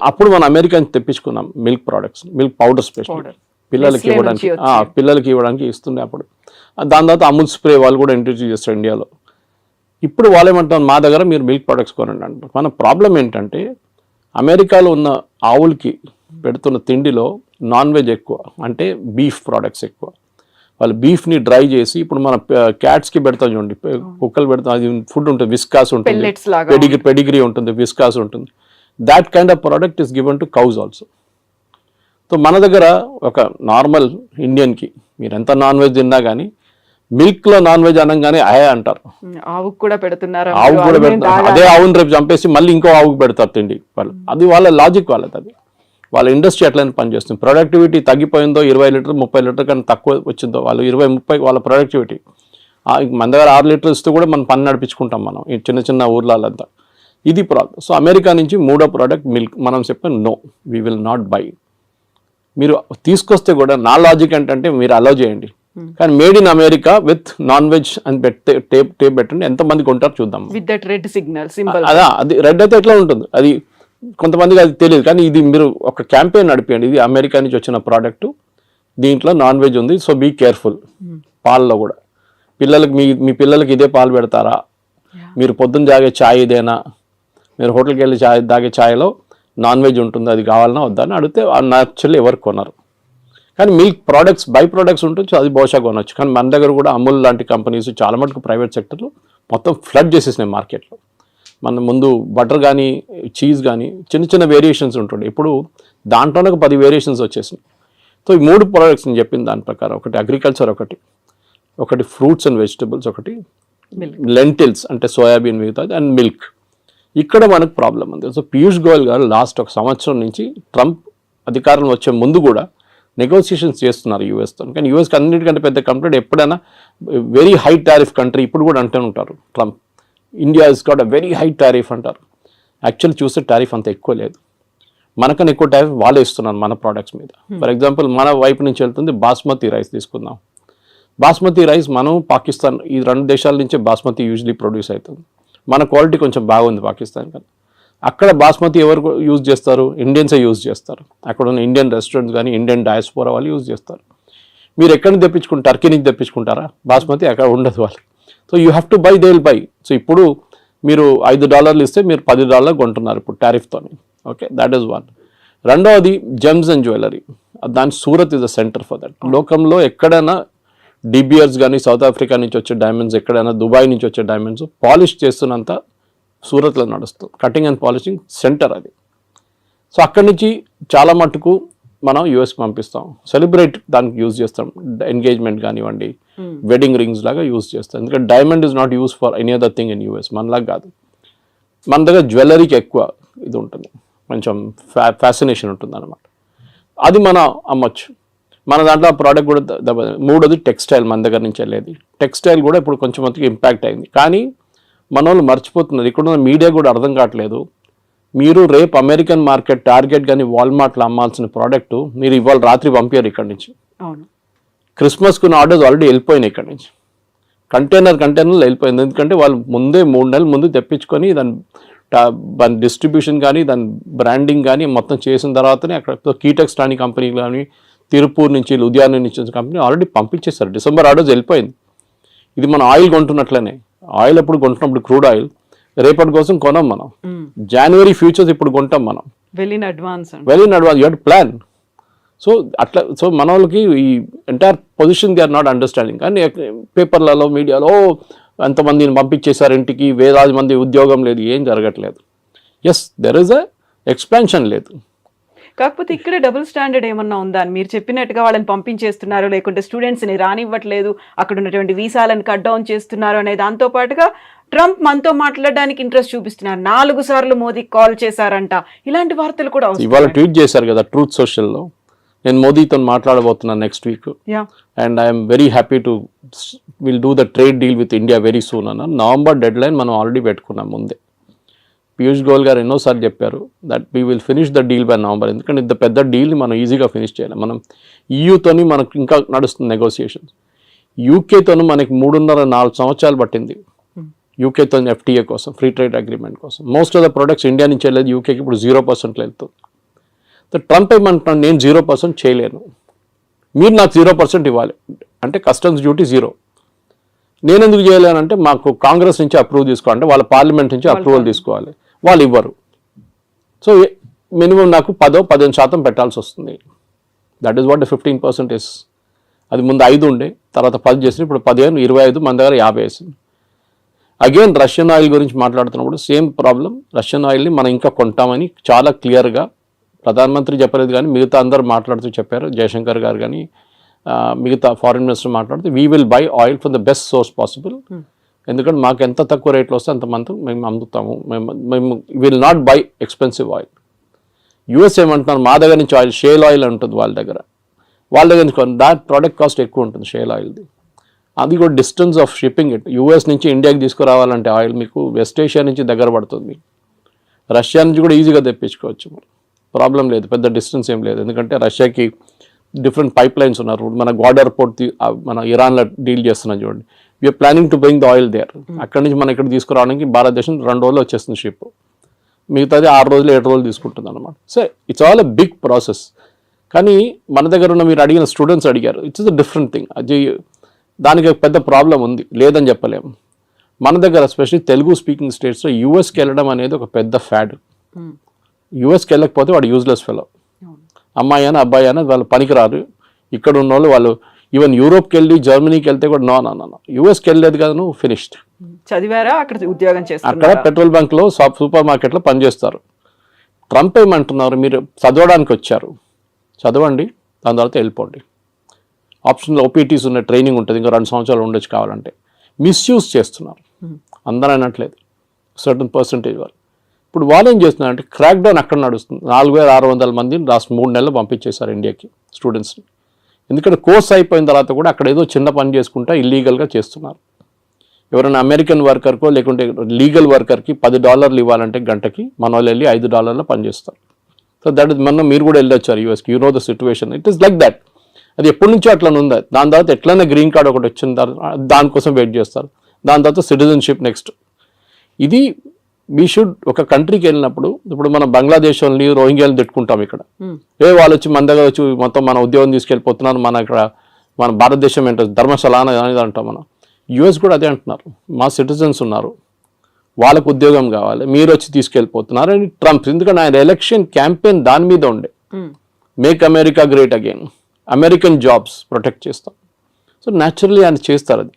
అప్పుడు మనం అమెరికా నుంచి తెప్పించుకున్నాం milk products, milk powder special పిల్లలకి ఇవ్వడానికి ఇస్తుండే అప్పుడు. దాని తర్వాత అమూల్ స్ప్రే వాళ్ళు కూడా ఇంట్రడ్యూస్ చేస్తారు ఇండియాలో. ఇప్పుడు వాళ్ళు ఏమంటారు, మా దగ్గర మీరు మిల్క్ ప్రొడక్ట్స్ కొనండి అంటారు. మన ప్రాబ్లం ఏంటంటే అమెరికాలో ఉన్న ఆవులకి పెడుతున్న తిండిలో నాన్ వెజ్ ఎక్కువ, అంటే బీఫ్ ప్రోడక్ట్స్ ఎక్కువ. వాళ్ళు బీఫ్ని డ్రై చేసి, ఇప్పుడు మన క్యాట్స్కి పెడతాం చూడండి, కుక్కలు పెడతాం, అది ఫుడ్ ఉంటుంది, విస్కాస్ ఉంటుంది, పెడిగ్రీ ఉంటుంది, విస్కాస్ ఉంటుంది. That kind of product is given to cows also. So మన దగ్గర ఒక నార్మల్ ఇండియన్కి మీరు ఎంత నాన్ వెజ్ తిన్నా కానీ మిల్క్లో నాన్ వెజ్ అనగానే అయే అంటారు. ఆవుకు కూడా పెడుతున్నారు, అదే ఆవుని రేపు చంపేసి మళ్ళీ ఇంకో ఆవుకు పెడతారు తిండి వాళ్ళు. అది వాళ్ళ లాజిక్ వాళ్ళది, అది వాళ్ళ ఇండస్ట్రీ ఎట్లయినా పనిచేస్తుంది. ప్రొడక్టివిటీ తగ్గిపోయిందో 20 లీటర్ 30 లీటర్ కన్నా తక్కువ వచ్చిందో వాళ్ళు 20-30 వాళ్ళ ప్రొడక్టివిటీ, మన దగ్గర 6 లీటర్లు ఇస్తే కూడా మనం పని నడిపించుకుంటాం మనం ఈ చిన్న చిన్న ఊర్లంతా. ఇది ప్రాబ్లం. సో అమెరికా నుంచి మూడో ప్రోడక్ట్ మిల్క్. మనం చెప్పాం no, we will not buy. మీరు తీసుకొస్తే కూడా నా లాజిక్ ఏంటంటే మీరు అలౌ చేయండి, కానీ made in America with non veg అని టేప్ పెట్టండి. ఎంతమంది కొంటారు చూద్దాం. With that red signal symbol. అదా, అది రెడ్ అయితే ఎట్లా ఉంటుంది, అది కొంతమందికి అది తెలియదు. కానీ ఇది మీరు ఒక క్యాంపెయిన్ నడిపేయండి, ఇది అమెరికా నుంచి వచ్చిన ప్రోడక్ట్, దీంట్లో నాన్ వెజ్ ఉంది, సో బీ కేర్ఫుల్. పాలలో కూడా పిల్లలకి మీ పిల్లలకి ఇదే పాలు పెడతారా, మీరు పొద్దున్న తాగే ఛాయ్ ఇదేనా, మీరు హోటల్కి వెళ్ళి తాగే ఛాయ్లో నాన్ వెజ్ ఉంటుంది, అది కావాలన్నా వద్దా అని అడిగితే యాక్చువల్లీ ఎవరు కొనరు. కానీ మిల్క్ ప్రోడక్ట్స్ బై ప్రోడక్ట్స్ ఉంటుంది, అది బహుశా కొనవచ్చు. కానీ మన దగ్గర కూడా అమూల్ లాంటి కంపెనీస్ చాలా మటుకు ప్రైవేట్ సెక్టర్లో మొత్తం ఫ్లడ్ చేసేసినాయి మార్కెట్లో. మన ముందు బటర్ కానీ చీజ్ కానీ చిన్న చిన్న వేరియేషన్స్ ఉంటుండే, ఇప్పుడు దాంట్లోనే 10 వేరియేషన్స్ వచ్చేసినాయి. సో ఈ 3 ప్రోడక్ట్స్ నేను చెప్పిన దాని ప్రకారం, ఒకటి అగ్రికల్చర్, ఒకటి ఫ్రూట్స్ అండ్ వెజిటబుల్స్, ఒకటి లెంటిల్స్ అంటే సోయాబీన్ మిగతాది, అండ్ మిల్క్. ఇక్కడ మనకు ప్రాబ్లం ఉంది. సో పీయూష్ గోయల్ గారు లాస్ట్ 1 సంవత్సరం నుంచి ట్రంప్ అధికారం వచ్చే ముందు కూడా నెగోసియేషన్స్ చేస్తున్నారు యూఎస్తో. కానీ యూఎస్కి అన్నిటికంటే పెద్ద కంప్లైంట్ ఎప్పుడైనా వెరీ హై టారిఫ్ కంట్రీ, ఇప్పుడు కూడా అంటూ ఉంటారు Trump, India is got a very high tariff అంటారు. యాక్చువల్ చూస్తే టారిఫ్ అంత ఎక్కువ లేదు, మనకన్నా ఎక్కువ టారిఫ్ వాళ్ళే ఇస్తున్నారు మన ప్రోడక్ట్స్ మీద. ఫర్ ఎగ్జాంపుల్ మన వైపు నుంచి వెళ్తుంది బాస్మతి రైస్ తీసుకుందాం. బాస్మతి రైస్ మనం పాకిస్తాన్, ఈ 2 దేశాల నుంచే బాస్మతి యూజువలీ ప్రొడ్యూస్ అవుతుంది. మన క్వాలిటీ కొంచెం బాగుంది పాకిస్తాన్ కన్నా. అక్కడ బాస్మతి ఎవరు యూజ్ చేస్తారు, ఇండియన్సే యూజ్ చేస్తారు. అక్కడ ఉన్న ఇండియన్ రెస్టారెంట్స్ కానీ ఇండియన్ డయాస్పోరా వాళ్ళు యూజ్ చేస్తారు. మీరు ఎక్కడి నుంచి తెప్పించుకుంటారు, టర్కీ నుంచి తెప్పించుకుంటారా బాస్మతి, అక్కడ ఉండదు వాళ్ళు. So you have to buy, they will buy. సో ఇప్పుడు మీరు $5 ఇస్తే మీరు $10 కొంటున్నారు ఇప్పుడు టారిఫ్తో. Okay, that is one. రెండవది జెమ్స్ అండ్ జ్యువెలరీ, దాని Surat is the centre for that. లోకంలో ఎక్కడైనా డిబియర్స్ కానీ సౌత్ ఆఫ్రికా నుంచి వచ్చే డైమండ్స్, ఎక్కడైనా దుబాయ్ నుంచి వచ్చే డైమండ్స్ పాలిష్ చేస్తున్నంత సూరత్లో నడుస్తుంది. కటింగ్ అండ్ పాలిషింగ్ సెంటర్ అది. సో అక్కడి నుంచి చాలా మటుకు మనం యూఎస్కి పంపిస్తాం, సెలబ్రేట్ దానికి యూజ్ చేస్తాం, ఎంగేజ్మెంట్ కానివ్వండి, వెడ్డింగ్ రింగ్స్ లాగా యూజ్ చేస్తాం. ఎందుకంటే diamond is not use for any other thing in US, మనలాగా కాదు. మన దగ్గర జ్యువెలరీకి ఎక్కువ ఇది ఉంటుంది, కొంచెం ఫ్యాసినేషన్ ఉంటుంది అనమాట. అది మనం అమ్మొచ్చు. మన దాంట్లో ఆ ప్రోడక్ట్ కూడా మూడోది టెక్స్టైల్, మన దగ్గర నుంచి వెళ్ళేది టెక్స్టైల్ కూడా ఇప్పుడు కొంచెం మందికి ఇంపాక్ట్ అయింది. కానీ మన వాళ్ళు మర్చిపోతున్నారు, ఇక్కడ మీడియా కూడా అర్థం కావట్లేదు. మీరు రేపు అమెరికన్ మార్కెట్ టార్గెట్ కానీ వాల్మార్ట్లో అమ్మాల్సిన ప్రోడక్ట్ మీరు ఇవాళ రాత్రి పంపారు ఇక్కడి నుంచి. క్రిస్మస్కున్న ఆర్డర్స్ ఆల్రెడీ వెళ్ళిపోయినాయి ఇక్కడి నుంచి, కంటైనర్లు వెళ్ళిపోయింది. ఎందుకంటే వాళ్ళు ముందే 3 నెలల ముందు తెప్పించుకొని దాని డిస్ట్రిబ్యూషన్ కానీ దాని బ్రాండింగ్ కానీ మొత్తం చేసిన తర్వాతనే అక్కడ కీటెక్స్ లాంటి కంపెనీ కానీ తిరుపూర్ నుంచి లుధియానా నుంచి వచ్చిన కంపెనీ ఆల్రెడీ పంపించేస్తారు. డిసెంబర్ ఆర్డర్స్ వెళ్ళిపోయింది. ఇది మనం ఆయిల్ కొంటున్నట్లనే, ఆయిల్ అప్పుడు కొంటున్నప్పుడు క్రూడ్ ఆయిల్ రేపటి కోసం కొనం మనం, జనవరి ఫ్యూచర్స్ ఇప్పుడు కొంటాం మనం, well in advance you have to plan. So అట్లా, సో మన వాళ్ళకి ఈ entire position they are not understanding. కానీ పేపర్లలో మీడియాలో ఎంతమందిని పంపించేశారు ఇంటికి, వేలాది మంది ఉద్యోగం లేదు, ఏం జరగట్లేదు. Yes, there is a expansion లేదు. కాకపోతే ఇక్కడ డబుల్ స్టాండర్డ్ ఏమన్నా ఉందా అని మీరు చెప్పినట్టుగా వాళ్ళని పంపించేస్తున్నారు, లేకుంటే స్టూడెంట్స్ని రానివ్వట్లేదు, అక్కడ ఉన్నటువంటి వీసాలను కట్ డౌన్ చేస్తున్నారు అనే దాంతో పాటుగా ట్రంప్ మనతో మాట్లాడడానికి ఇంట్రెస్ట్ చూపిస్తున్నారు. 4 సార్లు మోదీకి కాల్ చేశారంట, ఇలాంటి వార్తలు కూడా ఇవాళ ట్వీట్ చేశారు కదా ట్రూత్ సోషల్లో, నేను మోదీతో మాట్లాడబోతున్నాను next week, and I'm very happy to will do the trade deal with India very soon అన్న. నవంబర్ డెడ్ లైన్ మనం ఆల్రెడీ పెట్టుకున్నాం ముందే. పీయూష్ గోయల్ గారు ఎన్నోసార్లు చెప్పారు that we will finish the deal by November. ఎందుకంటే ఇంత పెద్ద డీల్ని మనం ఈజీగా ఫినిష్ చేయాలి. మనం ఈయూతోని మనకు ఇంకా నడుస్తుంది నెగోసియేషన్స్. యూకేతోను మనకి 3.5-4 సంవత్సరాలు పట్టింది యూకేతో ఎఫ్టీఏ కోసం, ఫ్రీ ట్రేడ్ అగ్రిమెంట్ కోసం. Most of the products India నుంచి వెళ్ళేది యూకేకి ఇప్పుడు 0% వెళ్తుంది. ట్రంప్ ఏమంటున్నాడు, నేను 0% చేయలేను, మీరు నాకు 0% ఇవ్వాలి అంటే కస్టమ్స్ డ్యూటీ 0. నేను ఎందుకు చేయలేనంటే మాకు కాంగ్రెస్ నుంచి అప్రూవ్ తీసుకోవాలంటే వాళ్ళ పార్లమెంట్ నుంచి అప్రూవల్ తీసుకోవాలి, వాళ్ళు ఇవ్వరు. సో మినిమం నాకు 10-15% పెట్టాల్సి వస్తుంది. That is what 15% is. అది ముందు 5 ఉండే, తర్వాత 10 చేసింది, ఇప్పుడు 15, 25, మన దగ్గర 50 వేసింది. అగైన్ రష్యన్ ఆయిల్ గురించి మాట్లాడుతున్నప్పుడు సేమ్ ప్రాబ్లం. రష్యన్ ఆయిల్ని మనం ఇంకా కొంటామని చాలా క్లియర్గా ప్రధానమంత్రి చెప్పలేదు, కానీ మిగతా అందరు మాట్లాడుతూ చెప్పారు. జయశంకర్ గారు కానీ మిగతా ఫారిన్ మినిస్టర్ మాట్లాడుతూ we will buy oil from the best source possible. ఎందుకంటే మాకు ఎంత తక్కువ రేట్లో వస్తే అంత మంది మేము అమ్ముతాము. మేము will not by expensive oil. US ఏమంటున్నారు, మా దగ్గర నుంచి ఆయిల్ షేల్ ఆయిల్ ఉంటుంది వాళ్ళ దగ్గర నుంచి దాట్ ప్రోడక్ట్ కాస్ట్ ఎక్కువ ఉంటుంది షేల్ ఆయిల్ది. అది కూడా distance of shipping it. US నుంచి ఇండియాకి తీసుకురావాలంటే ఆయిల్ మీకు వెస్ట్ ఏషియా నుంచి దగ్గర పడుతుంది, రష్యా నుంచి కూడా ఈజీగా తెప్పించుకోవచ్చు, ప్రాబ్లం లేదు, పెద్ద డిస్టెన్స్ ఏం లేదు. ఎందుకంటే రష్యాకి డిఫరెంట్ పైప్ లైన్స్ ఉన్నారు. మన గ్వాడర్ పోర్ట్ మన ఇరాన్లో డీల్ చేస్తున్నాం చూడండి, we are planning to bring the oil there. అక్కడి నుంచి మనం ఇక్కడ తీసుకురావడానికి భారతదేశం 2 రోజులు వచ్చేస్తుంది షిప్, మిగతాది 6 రోజులు 7 రోజులు తీసుకుంటుంది అనమాట. So it's all a big process. కానీ మన దగ్గర ఉన్న మీరు అడిగిన స్టూడెంట్స్ అడిగారు, ఇట్స్ ఎ డిఫరెంట్ థింగ్. అది దానికి పెద్ద ప్రాబ్లం ఉంది, లేదని చెప్పలేము. మన దగ్గర ఎస్పెషల్లీ తెలుగు స్పీకింగ్ స్టేట్స్లో యూఎస్కి వెళ్ళడం అనేది ఒక పెద్ద ఫ్యాడ్. యూఎస్కి వెళ్ళకపోతే వాడు యూజ్లెస్ ఫెలో, అమ్మాయి అయినా అబ్బాయి అయినా వాళ్ళు పనికిరారు. ఇక్కడ ఉన్న వాళ్ళు ఈవెన్ యూరోప్కి వెళ్ళి జర్మనీకి వెళ్తే కూడా నో యూఎస్కి వెళ్ళలేదు కదా నువ్వు ఫినిష్డ్. చదివారా, అక్కడ ఉద్యోగం చేస్తారు, అక్కడ పెట్రోల్ బంక్లో సూపర్ మార్కెట్లో పనిచేస్తారు. ట్రంప్ ఏమంటున్నారు, మీరు చదవడానికి వచ్చారు, చదవండి, దాని తర్వాత వెళ్ళిపోండి. ఆప్షన్లో ఓపీటీస్ ఉన్న ట్రైనింగ్ ఉంటుంది, ఇంకా 2 సంవత్సరాలు ఉండొచ్చు కావాలంటే. మిస్యూజ్ చేస్తున్నారు, అందరూ అనట్లేదు, సర్టన్ పర్సంటేజ్ వాళ్ళు. ఇప్పుడు వాళ్ళు ఏం చేస్తున్నారంటే క్రాక్ డౌన్ అక్కడ నడుస్తుంది. 4600 మందిని లాస్ట్ 3 నెలలు పంపించేశారు ఇండియాకి స్టూడెంట్స్ని. ఎందుకంటే కోర్స్ అయిపోయిన తర్వాత కూడా అక్కడ ఏదో చిన్న పని చేసుకుంటా ఇల్లీగల్గా చేస్తున్నారు. ఎవరైనా అమెరికన్ వర్కర్కో లేకుంటే లీగల్ వర్కర్కి $10 ఇవ్వాలంటే గంటకి, మన వాళ్ళు వెళ్ళి $5 పనిచేస్తారు. సో దట్ ఇస్ మీరు కూడా వెళ్ళొచ్చారు యూఎస్కి, you know the situation, it is like that. అది ఎప్పటి నుంచో అట్లా ఉంది. దాని తర్వాత ఎట్లయినా గ్రీన్ కార్డ్ ఒకటి వచ్చిన తర్వాత దానికోసం వెయిట్ చేస్తారు, దాని తర్వాత సిటిజన్షిప్ నెక్స్ట్. ఇది వీ షుడ్ ఒక కంట్రీకి వెళ్ళినప్పుడు, ఇప్పుడు మనం బంగ్లాదేశ్ వాళ్ళని రోహింగ్యాలను తిట్టుకుంటాం ఇక్కడ, వాళ్ళు వచ్చి మన దగ్గర వచ్చి మొత్తం మన ఉద్యోగం తీసుకెళ్ళిపోతున్నారు, మన ఇక్కడ మన భారతదేశం ఏంటో ధర్మశాల అనేది అంటాం మనం. యూఎస్ కూడా అదే అంటున్నారు, మా సిటిజన్స్ ఉన్నారు, వాళ్ళకు ఉద్యోగం కావాలి, మీరు వచ్చి తీసుకెళ్ళిపోతున్నారు అని ట్రంప్. ఎందుకంటే ఆయన ఎలక్షన్ క్యాంపెయిన్ దాని మీద ఉండే, make America great again, American jobs protect చేస్తాం. సో న్యాచురల్లీ ఆయన చేస్తారు అది.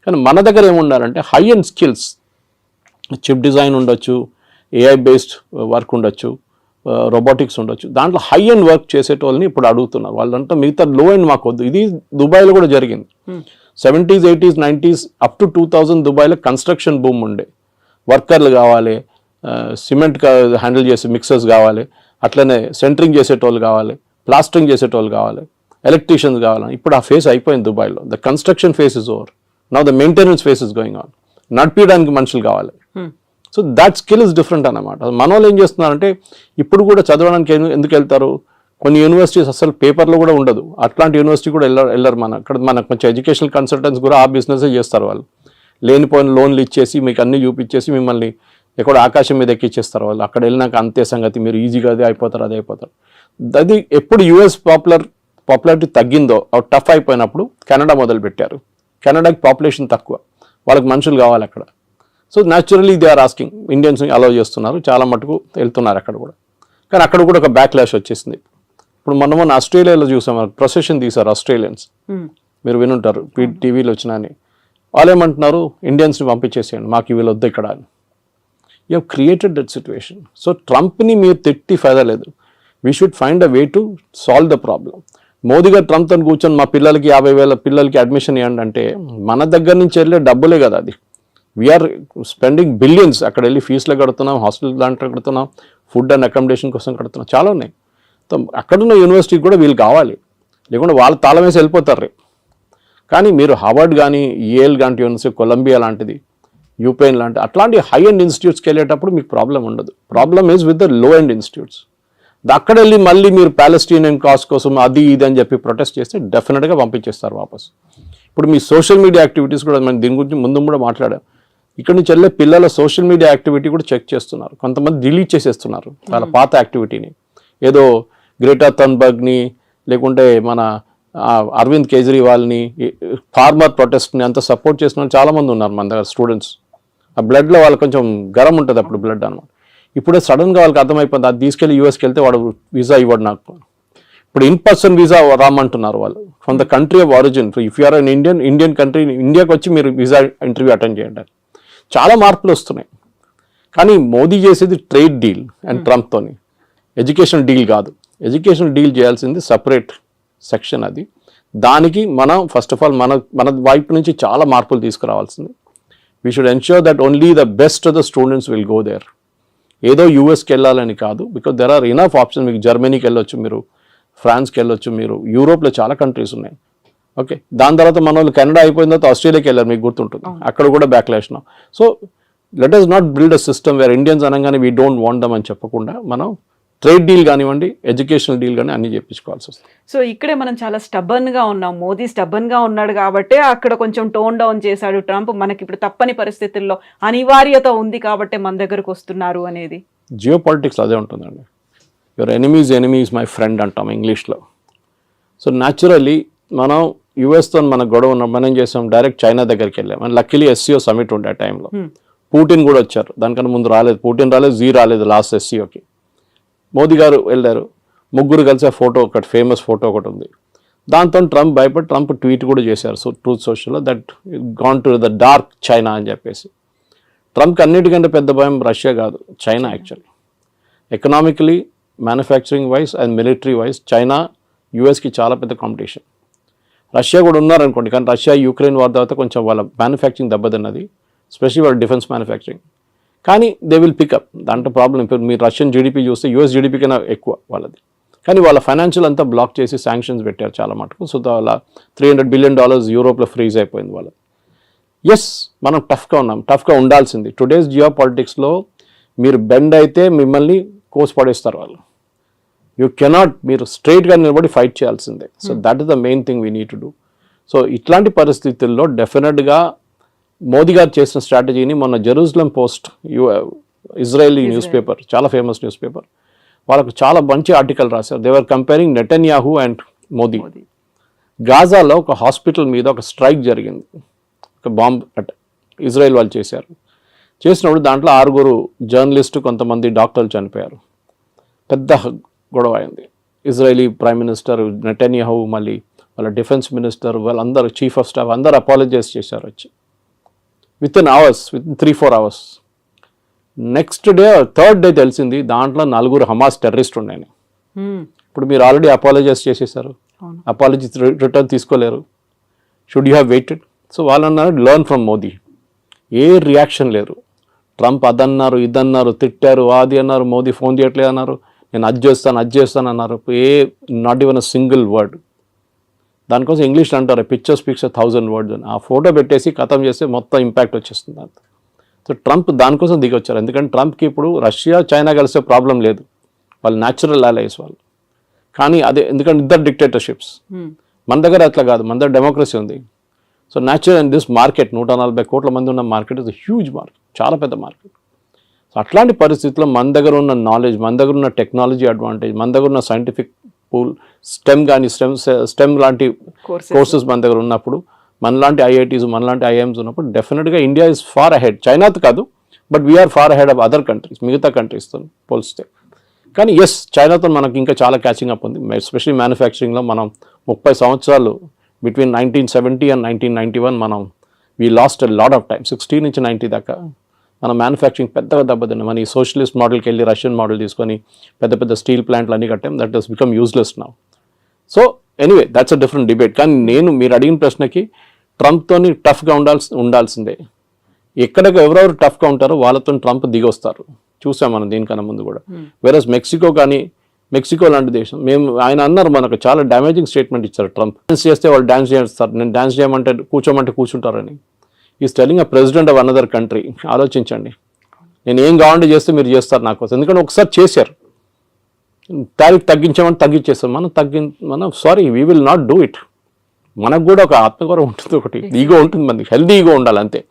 కానీ మన దగ్గర ఏముండాలంటే high end skills, chip design ఉండొచ్చు, ఏఐ బేస్డ్ వర్క్ ఉండొచ్చు, రోబోటిక్స్ ఉండొచ్చు, దాంట్లో హై అండ్ వర్క్ చేసేటోళ్ళని ఇప్పుడు అడుగుతున్నారు. వాళ్ళంతా మిగతా లో అండ్ మాకు వద్దు. ఇది దుబాయ్లో కూడా జరిగింది. 70s, 80s, 90s up to 2000 దుబాయ్లో కన్స్ట్రక్షన్ బూమ్ ఉండే. వర్కర్లు కావాలి, సిమెంట్ హ్యాండిల్ చేసే మిక్సర్స్ కావాలి, అట్లనే సెంటరింగ్ చేసేటోళ్ళు కావాలి, ప్లాస్టరింగ్ చేసేటోళ్ళు కావాలి, ఎలక్ట్రీషియన్స్ కావాలి. ఇప్పుడు ఆ ఫేస్ అయిపోయింది దుబాయ్లో. The construction face is over, now the maintenance face is going on. నడిపించడానికి మనుషులు కావాలి. So that skill is different అన్నమాట. మన వాళ్ళు ఏం చేస్తున్నారంటే ఇప్పుడు కూడా చదవడానికి ఎందుకు వెళ్తారు, కొన్ని యూనివర్సిటీస్ అసలు పేపర్లో కూడా ఉండదు, అట్లాంటి యూనివర్సిటీ కూడా వెళ్ళరు. మనకు కొంచెం ఎడ్యుకేషనల్ కన్సల్టెంట్స్ కూడా ఆ బిజినెస్ చేస్తారు. వాళ్ళు లేనిపోయిన లోన్లు ఇచ్చేసి మీకు అన్ని చూపించేసి మిమ్మల్ని ఎక్కడ ఆకాశం మీద ఎక్కిచ్చేస్తారు వాళ్ళు. అక్కడ వెళ్ళినాక అంతే సంగతి, మీరు ఈజీగా అదే అయిపోతారు. అది ఎప్పుడు యూఎస్ పాపులారిటీ తగ్గిందో, టఫ్ అయిపోయినప్పుడు కెనడా మొదలుపెట్టారు. కెనడాకి పాపులేషన్ తక్కువ, వాళ్ళకి మనుషులు కావాలి అక్కడ. So naturally they are asking, ఇండియన్స్ని అలౌ చేస్తున్నారు, చాలా మటుకు వెళ్తున్నారు అక్కడ కూడా. కానీ అక్కడ కూడా ఒక బ్యాక్లాష్ వచ్చేసింది. ఇప్పుడు మొన్న ఆస్ట్రేలియాలో చూసాం, ప్రొసెషన్ తీశారు ఆస్ట్రేలియన్స్, మీరు వినుంటారు, టీవీలో వచ్చినా అని. వాళ్ళు ఏమంటున్నారు, ఇండియన్స్ని పంపించేసేయండి, మాకు వీళ్ళు వద్దు ఇక్కడ అని. You have created that situation. So ట్రంప్ని మీరు తిట్టి ఫైదా లేదు. We should find a way to solve the problem. Modi గారు ట్రంప్తో కూర్చొని మా పిల్లలకి 50,000 పిల్లలకి అడ్మిషన్ ఇవ్వండి అంటే మన దగ్గర నుంచి వెళ్ళే డబ్బులే కదా అది. We are spending billions. అక్కడ వెళ్ళి ఫీజులు కడుతున్నాం, హాస్టల్ దాంట్లో కడుతున్నాం, ఫుడ్ అండ్ అకామిడేషన్ కోసం కడుతున్నాం, చాలా ఉన్నాయి. అక్కడున్న యూనివర్సిటీకి కూడా వీళ్ళు కావాలి, లేకుంటే వాళ్ళు తాళం వేసి వెళ్ళిపోతారు. కానీ మీరు హార్వర్డ్ కానీ, ఏల్ లాంటి యూనివర్సిటీ, కొలంబియా లాంటిది, యూపెన్ లాంటి అట్లాంటి హై అండ్ ఇన్స్టిట్యూట్స్కి వెళ్ళేటప్పుడు మీకు ప్రాబ్లం ఉండదు. Problem is with the low and institutes. అక్కడ వెళ్ళి మళ్ళీ మీరు ప్యాలెస్టీనియన్ కాజ్ కోసం అది ఇది అని చెప్పి ప్రొటెస్ట్ చేస్తే డెఫినెట్గా పంపించేస్తారు వాపస్. ఇప్పుడు మీ సోషల్ మీడియా యాక్టివిటీస్ కూడా మనం దీని గురించి ముందు కూడా మాట్లాడాం. ఇక్కడ నుంచి వెళ్ళే పిల్లల సోషల్ మీడియా యాక్టివిటీ కూడా చెక్ చేస్తున్నారు. కొంతమంది డిలీట్ చేసేస్తున్నారు వాళ్ళ పాత యాక్టివిటీని. ఏదో గ్రేటా థన్బర్గ్ని లేకుంటే మన అరవింద్ కేజ్రీవాల్ని, ఫార్మర్ ప్రొటెస్ట్ని అంత సపోర్ట్ చేసిన వాళ్ళు చాలామంది ఉన్నారు మన దగ్గర స్టూడెంట్స్. ఆ బ్లడ్లో వాళ్ళకి కొంచెం గరం ఉంటుంది అప్పుడు బ్లడ్ అనమాట. ఇప్పుడే సడన్గా వాళ్ళకి అర్థమైపోయింది, అది తీసుకెళ్ళి యూఎస్కి వెళ్తే వాడు వీసా ఇవ్వడు నాకు. ఇప్పుడు ఇన్ పర్సన్ వీసా రామంటున్నారు వాళ్ళు, from the country of origin. If you are an Indian country, ఇండియాకి వచ్చి మీరు వీసా ఇంటర్వ్యూ అటెండ్ చేయండి. చాలా మార్పులు వస్తున్నాయి. కానీ మోదీ చేసేది ట్రేడ్ డీల్ అండ్ ట్రంప్తోని, ఎడ్యుకేషన్ డీల్ కాదు. ఎడ్యుకేషన్ డీల్ చేయాల్సింది సపరేట్ సెక్షన్ అది. దానికి మనం ఫస్ట్ ఆఫ్ ఆల్ మన వైపు నుంచి చాలా మార్పులు తీసుకురావాల్సింది. We should ensure that only the best of the students will go there. ఏదో యూఎస్కి వెళ్ళాలని కాదు, because there are enough options. మీకు జర్మనీకి వెళ్ళొచ్చు, మీరు ఫ్రాన్స్కి వెళ్ళొచ్చు, మీరు యూరోప్లో చాలా కంట్రీస్ ఉన్నాయి. ఓకే, దాని తర్వాత మన వాళ్ళు కెనడా అయిపోయిన తర్వాత ఆస్ట్రేలియాకి వెళ్ళారు, మీకు గుర్తుంటుంది, అక్కడ కూడా backlash. So let us not build a system wear Indians అనగానే వీ డోంట్ వాంట్ దమ్ అని చెప్పకుండా మనం ట్రేడ్ డీల్ కానివ్వండి, ఎడ్యుకేషనల్ డీల్ కానీ అన్ని చేయించుకోవాల్సి వస్తుంది. సో ఇక్కడే మనం చాలా స్టబర్న్ గా ఉన్నాం. మోదీ స్టబర్న్ గా ఉన్నాడు కాబట్టి అక్కడ కొంచెం టోన్ డౌన్ చేశాడు ట్రంప్. మనకి ఇప్పుడు తప్పని పరిస్థితుల్లో అనివార్యత ఉంది కాబట్టి మన దగ్గరకు వస్తున్నారు అనేది. జియో పాలిటిక్స్ అదే ఉంటుందండి. Your enemy is my friend అంటాం ఇంగ్లీష్లో. సో న్యాచురల్లీ మనం యుఎస్తో మన గొడవ ఉన్న మనం ఏం చేసాం, డైరెక్ట్ చైనా దగ్గరికి వెళ్ళాం. అండ్ లక్కీలీ ఎస్సీఓ సమిట్ ఉండే ఆ టైంలో పుటిన్ కూడా వచ్చారు. దానికన్నా ముందు రాలేదు, పుటిన్ రాలేదు, జీ రాలేదు లాస్ట్ ఎస్సీఓకి. మోదీ గారు వెళ్ళారు, ముగ్గురు కలిసి ఫోటో ఒకటి ఫేమస్ ఫోటో ఒకటి ఉంది. దాంతో ట్రంప్ భయపడి ట్రంప్ ట్వీట్ కూడా చేశారు ట్రూత్ సోషల్లో, that gone to the dark China అని చెప్పేసి. ట్రంప్కి అన్నిటికంటే పెద్ద భయం రష్యా కాదు, China. Actually economically, manufacturing wise and military wise China యూఎస్కి చాలా పెద్ద కాంపిటీషన్. రష్యా కూడా ఉన్నారనుకోండి, కానీ రష్యా యుక్రెయిన్ వార్ తర్వాత కొంచెం వాళ్ళ మ్యానుఫ్యాక్చరింగ్ దెబ్బతిన్నది, స్పెషల్లీ వాళ్ళ డిఫెన్స్ మ్యానుఫ్యాక్చరింగ్. కానీ దే విల్ పికప్, దాంట్లో ప్రాబ్లం. ఇప్పుడు మీరు రష్యన్ జీడిపి చూస్తే యూఎస్ జీడిపి కన్నా ఎక్కువ వాళ్ళది. కానీ వాళ్ళ ఫైనాన్షియల్ అంతా బ్లాక్ చేసి శాంక్షన్స్ పెట్టారు చాలా మటుకు. సో వాళ్ళ $300 బిలియన్ యూరోప్లో ఫ్రీజ్ అయిపోయింది వాళ్ళది. ఎస్, మనం టఫ్గా ఉన్నాం, టఫ్గా ఉండాల్సింది. టుడేస్ జియో పాలిటిక్స్లో మీరు బెండ్ అయితే మిమ్మల్ని కోసి పడేస్తారు వాళ్ళు. యూ కెనాట్, మీరు స్ట్రైట్గా నిలబడి ఫైట్ చేయాల్సిందే. So that is the main thing we need to do. So ఇట్లాంటి పరిస్థితుల్లో డెఫినెట్గా మోదీ గారు చేసిన స్ట్రాటజీని మొన్న Jerusalem Post, Israeli newspaper, చాలా ఫేమస్ న్యూస్ పేపర్, వాళ్ళకు చాలా మంచి ఆర్టికల్ రాశారు. They were comparing Netanyahu and Modi. గాజాలో ఒక హాస్పిటల్ మీద ఒక స్ట్రైక్ జరిగింది, ఒక బాంబ్ అటాక్ ఇజ్రాయెల్ వాళ్ళు చేశారు. చేసినప్పుడు దాంట్లో 6 జర్నలిస్టు, కొంతమంది డాక్టర్లు చనిపోయారు. పెద్ద గొడవ అయింది. ఇజ్రాయలీ ప్రైమ్ మినిస్టర్ నెటన్యాహు, మళ్ళీ వాళ్ళ డిఫెన్స్ మినిస్టర్, వాళ్ళందరూ చీఫ్ ఆఫ్ స్టాఫ్ అందరూ అపాలజైజ్ చేశారు వచ్చి. With 3-4 hours. Next day, third day తెలిసింది దాంట్లో 4 హమాస్ టెర్రరిస్ట్ ఉన్నాయని. ఇప్పుడు మీరు ఆల్రెడీ అపాలజైజ్ చేసేసారు, అపాలజీ రిటర్న్ తీసుకోలేరు. Should you have weighted? So వాళ్ళు అన్నారు learn from Modi. A reaction లేరు. ట్రంప్ అదన్నారు, ఇదన్నారు, తిట్టారు, అది అన్నారు, మోదీ ఫోన్ చేయట్లేదు అన్నారు, నేను అది చేస్తాను అన్నారు. Not even a single word. దానికోసం ఇంగ్లీష్లో అంటారు పిక్చర్ స్పీక్స్ 1,000 words అని. ఆ ఫోటో పెట్టేసి ఖతం చేస్తే మొత్తం ఇంపాక్ట్ వచ్చేస్తుంది అంత. సో ట్రంప్ దానికోసం దిగి వచ్చారు. ఎందుకంటే ట్రంప్కి ఇప్పుడు రష్యా చైనా కలిసే ప్రాబ్లం లేదు, వాళ్ళు న్యాచురల్ అలైస్ వాళ్ళు. కానీ అదే ఎందుకంటే ఇద్దరు డిక్టేటర్షిప్స్. మన దగ్గర అట్లా కాదు, మన దగ్గర డెమోక్రసీ ఉంది. So natural and this market 140 కోట్ల మంది ఉన్న మార్కెట్ ఇస్ హ్యూజ్ మార్కెట్, చాలా పెద్ద మార్కెట్. సో అట్లాంటి పరిస్థితుల్లో మన దగ్గర ఉన్న నాలెడ్జ్, మన దగ్గర ఉన్న టెక్నాలజీ అడ్వాంటేజ్, మన దగ్గర ఉన్న సైంటిఫిక్ పూల్, స్టెమ్ కానీ స్టెమ్ లాంటి కోర్సెస్ మన దగ్గర ఉన్నప్పుడు, మనలాంటి ఐఐటీస్, మనలాంటి ఐఎమ్స్ ఉన్నప్పుడు డెఫినెట్గా ఇండియా ఇస్ ఫార్ అహెడ్. చైనాతో కాదు, but we are far ahead of other countries, మిగతా కంట్రీస్తో పోలిస్తే. కానీ ఎస్, చైనాతో మనకి ఇంకా చాలా క్యాచింగ్ అప్ ఉంది. ఎస్పెషల్లీ మ్యానుఫ్యాక్చరింగ్లో మనం 30 సంవత్సరాలు బిట్వీన్ 1970 and 1991 మనం we lost a lot of time. 60 నుంచి 90 దాకా మన మ్యానుఫ్యాక్చరింగ్ పెద్దగా దెబ్బతిన్నాం. మన ఈ సోషలిస్ట్ మోడల్కి వెళ్ళి రష్యన్ మోడల్ తీసుకొని పెద్ద పెద్ద స్టీల్ ప్లాంట్లు అన్నీ కట్టాం. That has become useless now. So anyway that's a different debate. కానీ మీరు అడిగిన ప్రశ్నకి ట్రంప్తోని టఫ్గా ఉండాల్సిందే. ఎక్కడికి ఎవరెవరు టఫ్గా ఉంటారో వాళ్ళతో ట్రంప్ దిగి వస్తారు. చూసాం మనం దీనికన్నా ముందు కూడా. వేరస్ మెక్సికో లాంటి దేశం, ఆయన అన్నారు, మనకు చాలా డ్యామేజింగ్ స్టేట్మెంట్ ఇచ్చారు ట్రంప్. డాన్స్ చేస్తే వాళ్ళు డాన్స్ చేస్తారు, నేను డాన్స్ చేయమంటే కూర్చోమంటే కూర్చుంటారని. Is telling a president of another country. ఆలోచించండి, నేను ఏం కావాలంటే చేస్తే మీరు చేస్తారు నా కోసం. ఎందుకంటే ఒకసారి చేశారు, టారిఫ్ తగ్గించామని తగ్గించేస్తాం. మనం sorry, we will not do it. మనకు కూడా ఒక ఆత్మగౌరవం ఉంటుంది, ఒకటి ఈగో ఉంటుంది, మనకి హెల్దీ ఈగో ఉండాలి అంతే.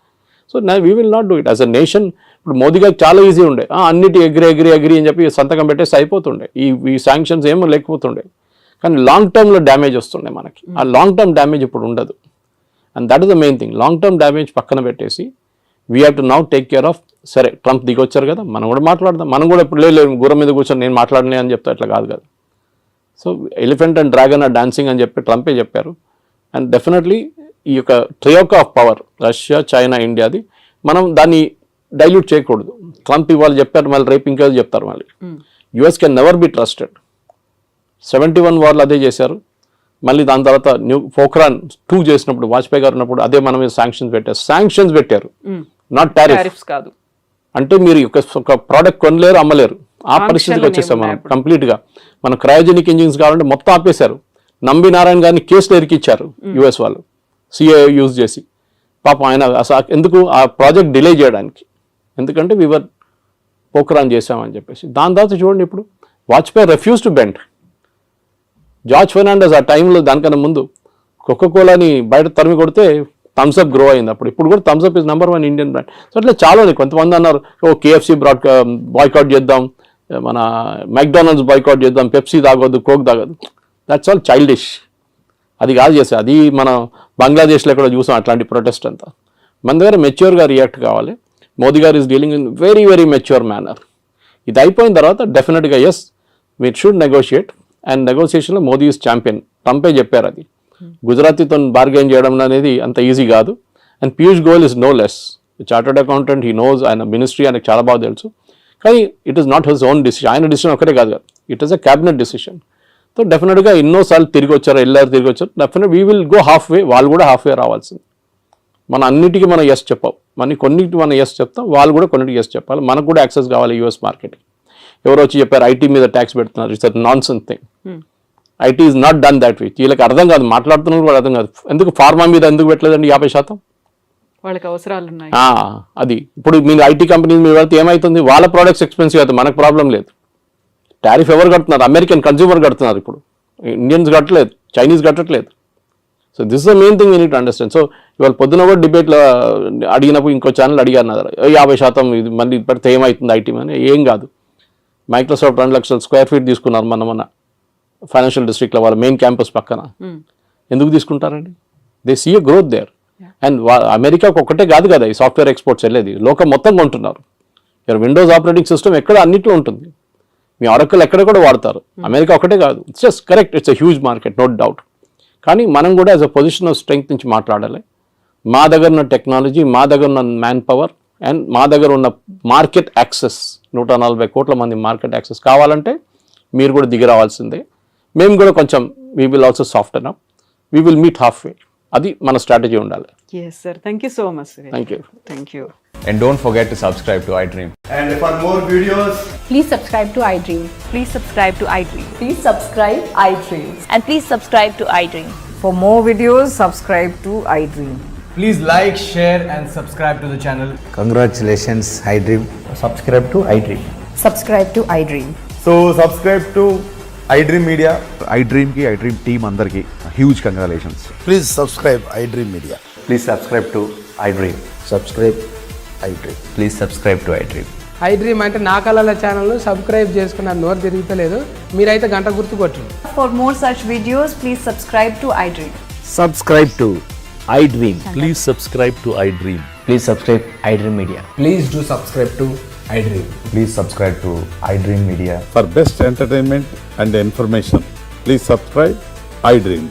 So we will not do it as a nation. ఇప్పుడు మోదీ గారికి చాలా ఈజీ ఉండే, అన్నిటి ఎగ్రీ అని చెప్పి సంతకం పెట్టేసి అయిపోతుండే, ఈ శాంక్షన్స్ ఏమో లేకపోతుండే. కానీ లాంగ్ టర్మ్లో డ్యామేజ్ వస్తుండే మనకి. ఆ లాంగ్ టర్మ్ డ్యామేజ్ ఇప్పుడు ఉండదు. And that is the main thing. Long term damage పక్కన పెట్టేసి we have to now take care of. సరే, ట్రంప్ దిగొచ్చారు కదా, మనం కూడా మాట్లాడదాం. మనం కూడా ఇప్పుడు లేదు గుర్రం మీద కూర్చొని నేను మాట్లాడలే అని చెప్తా, అట్లా కాదు కదా. So elephant and dragon are dancing అని చెప్పి ట్రంపే చెప్పారు. అండ్ డెఫినెట్లీ ఈ యొక్క troika of power Russia, China, ఇండియాది, మనం దాన్ని డైల్యూట్ చేయకూడదు. ట్రంప్ ఇవాళ చెప్పారు, మళ్ళీ రేపు ఇంకా చెప్తారు. మళ్ళీ US can never be trusted. 71 వార్లు అదే చేశారు. మళ్ళీ దాని తర్వాత పోఖ్రాన్ 2 చేసినప్పుడు, వాజ్పేయి గారు ఉన్నప్పుడు అదే మన మీద శాంక్షన్స్ పెట్టారు, నాట్ టారిఫ్స్ కాదు. అంటే మీరు ఒక ప్రోడక్ట్ కొనలేరు, అమ్మలేరు, ఆ పరిస్థితికి వచ్చేసాం మనం కంప్లీట్గా. మన క్రయోజెనిక్ ఇంజిన్స్ కావాలంటే మొత్తం ఆపేశారు. నంబి నారాయణ గారిని కేసులో ఇరికిచ్చారు యుఎస్ వాళ్ళు, సిఏ యూజ్ చేసి. పాపం ఆయన అసలు ఎందుకు ఆ ప్రాజెక్ట్ డిలే చేయడానికి, ఎందుకంటే వీవర్ పోక్రాన్ చేసామని చెప్పేసి. దాని తర్వాత చూడండి ఇప్పుడు Vajpayee refuse to bend. George Fernandes ఆ టైంలో దానికన్నా ముందు కోకోకోలాని బయట తరిమి కొడితే థమ్స్అప్ గ్రో అయింది అప్పుడు. ఇప్పుడు కూడా Thums Up is number 1 Indian brand. So అట్లా చాలా ఉంది. కొంతమంది అన్నారు కేఎఫ్సి బాయ్కాట్ చేద్దాం, మన మెక్డానల్డ్స్ బాయ్కాట్ చేద్దాం, పెప్సీ తాగొద్దు, కోక్ తాగొద్దు. That's all childish. అది కాదు చేస్తే, అది మనం బంగ్లాదేశ్లో కూడా చూసాం అట్లాంటి ప్రొటెస్ట్ అంతా. మన దగ్గర మెచ్యూర్గా రియాక్ట్ కావాలి. మోదీ గారు is dealing in very very mature manner. ఇది అయిపోయిన తర్వాత డెఫినెట్గా yes we should negotiate. And నెగోషియేషన్లో మోదీ ఈజ్ ఛాంపియన్. ట్రంపే చెప్పారు అది. గుజరాతీతో బార్గెన్ చేయడం అనేది అంత ఈజీ కాదు. And Piyush Goyal is no less chartered accountant, he knows, ఆయన మినిస్ట్రీ ఆయనకు చాలా బాగా తెలుసు. కానీ it is not his own decision. ఆయన డిసిషన్ ఒకటే కాదు కదా, it is a cabinet decision. So డెఫినెట్గా ఎన్నోసార్లు తిరిగి వచ్చారు, తిరిగి వచ్చారు. Definite we will go half వే. వాళ్ళు కూడా హాఫ్ వే రావాల్సింది. మన అన్నిటికీ మనం ఎస్ చెప్పాం, కొన్నిటికి మనం ఎస్ చెప్తాం, వాళ్ళు కూడా కొన్నిటికి ఎస్ చెప్పాలి. మనకు కూడా యాక్సెస్ కావాలి యూఎస్ మార్కెట్కి. ఎవరో వచ్చి చెప్పారు ఐటీ మీద ట్యాక్స్ పెడుతున్నారు, it's non sense thing. IT is not done that way. వీళ్ళకి అర్థం కాదు, మాట్లాడుతున్నారు కూడా అర్థం కాదు. ఎందుకు ఫార్మా మీద ఎందుకు పెట్టలేదండి 50%? వాళ్ళకి అవసరాలు ఉన్నాయి. అది ఇప్పుడు మీరు ఐటీ కంపెనీ మీద వెళ్తే ఏమవుతుంది, వాళ్ళ ప్రోడక్ట్స్ ఎక్స్పెన్సివ్ అవుతుంది, మనకు ప్రాబ్లం లేదు. టారిఫ్ ఎవరు కడుతున్నారు? అమెరికన్ కన్స్యూమర్ కడుతున్నారు. ఇప్పుడు ఇండియన్స్ కట్టలేదు, చైనీస్ కట్టట్లేదు. So this is the main thing we need to understand. So ఇవాళ పొద్దున కూడా డిబేట్లో అడిగినప్పుడు ఇంకో ఛానల్ అడిగారు నా దగ్గర 50% ఇది మళ్ళీ పెడితే ఏమవుతుంది ఐటీ అని. ఏం కాదు. మైక్రోసాఫ్ట్ 2 లక్షల స్క్వేర్ ఫీట్ తీసుకున్నారు మన ఫైనాన్షియల్ డిస్ట్రిక్ట్లో, వాళ్ళ మెయిన్ క్యాంపస్ పక్కన. ఎందుకు తీసుకుంటారండి? They see a growth there. And అమెరికాకు ఒక్కటే కాదు కదా ఈ సాఫ్ట్వేర్ ఎక్స్పోర్ట్స్ వెళ్ళేది, లోకం మొత్తం కొంటున్నారు. విండోస్ ఆపరేటింగ్ సిస్టమ్ ఎక్కడ అన్నిట్లో ఉంటుంది, మీ ఆరకల్ ఎక్కడ కూడా వాడతారు. అమెరికా ఒకటే కాదు. It's just correct, it's a huge market, no doubt. కానీ మనం కూడా as a position of strength నుంచి మాట్లాడాలి. మా దగ్గర ఉన్న టెక్నాలజీ, మా దగ్గర ఉన్న మ్యాన్ పవర్ అండ్ మా దగ్గర ఉన్న మార్కెట్ యాక్సెస్, 140 కోట్ల మంది మార్కెట్ యాక్సెస్ కావాలంటే మీరు కూడా దిగి రావాల్సిందే. మేము కూడా కొంచెం we will also soften up, we will meet halfway. అది మన స్ట్రాటజీ ఉండాలి. Yes sir, thank you so much. Thank you. And don't forget to subscribe to iDream. And for more videos, Please subscribe to iDream. Please subscribe to iDream. Please subscribe iDream. And please subscribe to iDream. For more videos, subscribe to iDream. please like, share and subscribe to the channel. Congratulations, iDream. Subscribe to iDream. Subscribe to iDream. So subscribe to iDream Media. iDream ki iDream team andarki huge congratulations. Please subscribe iDream Media. Please subscribe to iDream. Subscribe iDream. Please subscribe to iDream. iDream అంటే నా కళల channel subscribe చేసుకున్న నోరు తిరుగుతలేదు, మీరైతే గంట గుర్తు కొట్టండి. For more such videos, please subscribe to iDream. Subscribe to iDream. Please subscribe to iDream. Please subscribe iDream Media. Please do subscribe to iDream. Please subscribe to iDream Media. For best entertainment and information, please subscribe iDream.